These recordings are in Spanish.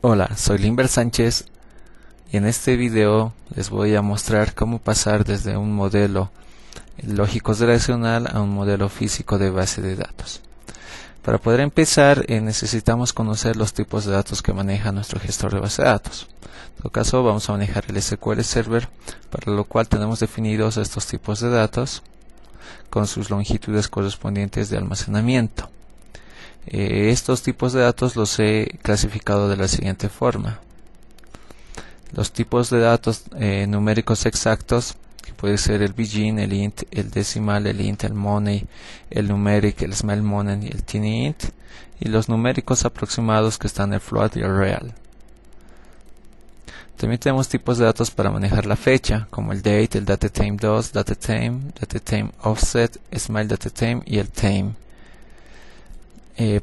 Hola, soy Limber Sánchez y en este video les voy a mostrar cómo pasar desde un modelo lógico relacional a un modelo físico de base de datos. Para poder empezar necesitamos conocer los tipos de datos que maneja nuestro gestor de base de datos. En todo caso vamos a manejar el SQL Server, para lo cual tenemos definidos estos tipos de datos con sus longitudes correspondientes de almacenamiento. Estos tipos de datos los he clasificado de la siguiente forma. Los tipos de datos numéricos exactos, que puede ser el begin, el int, el decimal, el int, el money, el numeric, el small money y el tiny int, y los numéricos aproximados que están el float y el real. También tenemos tipos de datos para manejar la fecha, como el date, el datetime2, datetime offset, small datetime y el time.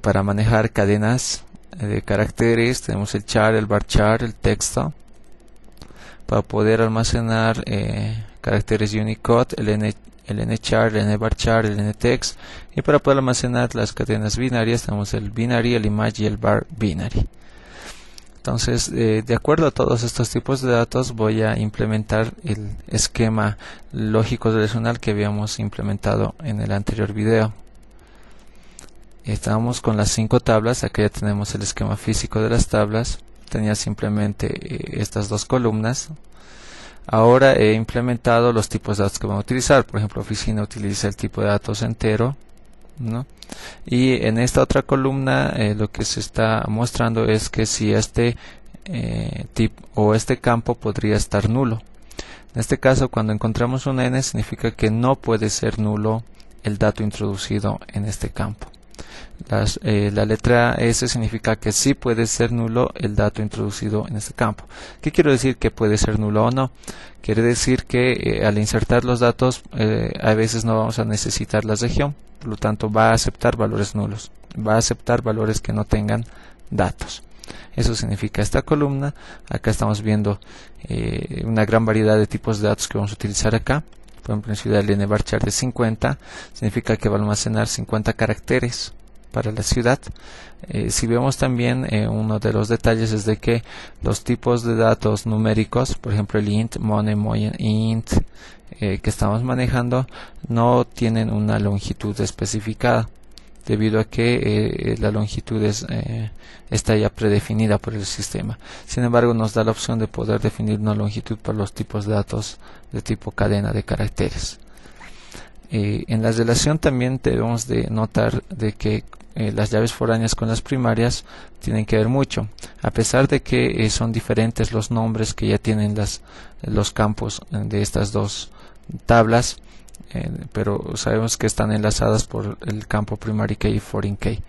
Para manejar cadenas de caracteres tenemos el char, el varchar, el texto. Para poder almacenar caracteres Unicode, el nchar, el nvarchar, el ntext. Y para poder almacenar las cadenas binarias tenemos el binary, el image y el var binary. Entonces, de acuerdo a todos estos tipos de datos, voy a implementar el esquema lógico relacional que habíamos implementado en el anterior video. Estamos con las 5 tablas. Acá ya tenemos el esquema físico de las tablas. Tenía simplemente estas dos columnas. Ahora he implementado los tipos de datos que vamos a utilizar. Por ejemplo, oficina utiliza el tipo de datos entero, ¿no? Y en esta otra columna lo que se está mostrando es que si este tipo o este campo podría estar nulo. En este caso, cuando encontramos un n, significa que no puede ser nulo el dato introducido en este campo. La letra S significa que sí puede ser nulo el dato introducido en este campo. ¿Qué quiero decir que puede ser nulo o no? Quiere decir que al insertar los datos a veces no vamos a necesitar la región, por lo tanto va a aceptar valores nulos, va a aceptar valores que no tengan datos. Eso significa esta columna. Acá estamos viendo una gran variedad de tipos de datos que vamos a utilizar acá. Por ejemplo, en ciudad el nvarchar de 50 significa que va a almacenar 50 caracteres para la ciudad. Si vemos también uno de los detalles es de que los tipos de datos numéricos, por ejemplo el int, money, int que estamos manejando, no tienen una longitud especificada, debido a que la longitud está ya predefinida por el sistema. Sin embargo, nos da la opción de poder definir una longitud para los tipos de datos de tipo cadena de caracteres. En la relación también debemos de notar de que las llaves foráneas con las primarias tienen que ver mucho, a pesar de que son diferentes los nombres que ya tienen los campos de estas dos tablas, pero sabemos que están enlazadas por el campo primary key y foreign key.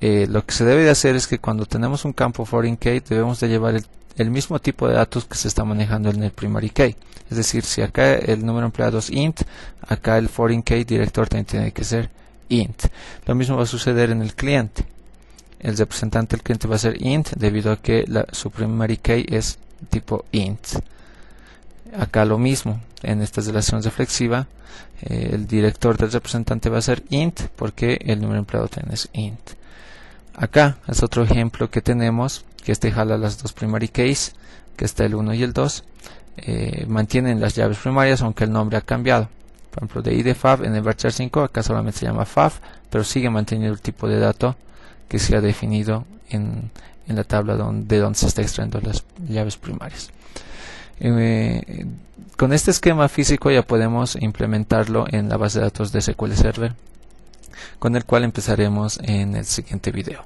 Lo que se debe de hacer es que cuando tenemos un campo foreign key debemos de llevar el mismo tipo de datos que se está manejando en el primary key. Es decir, si acá el número empleado es int, acá el foreign key director también tiene que ser int. Lo mismo va a suceder en el cliente. El representante del cliente va a ser int debido a que su primary key es tipo int. Acá lo mismo, en esta relación reflexiva, el director del representante va a ser int porque el número empleado también es int. Acá es otro ejemplo que tenemos, que jala las dos primary keys, que está el 1 y el 2. Mantienen las llaves primarias aunque el nombre ha cambiado. Por ejemplo, de id fav en el varchar 5 acá solamente se llama fav, pero sigue manteniendo el tipo de dato que se ha definido en la tabla de donde se está extrayendo las llaves primarias. Con este esquema físico ya podemos implementarlo en la base de datos de SQL Server, con el cual empezaremos en el siguiente video.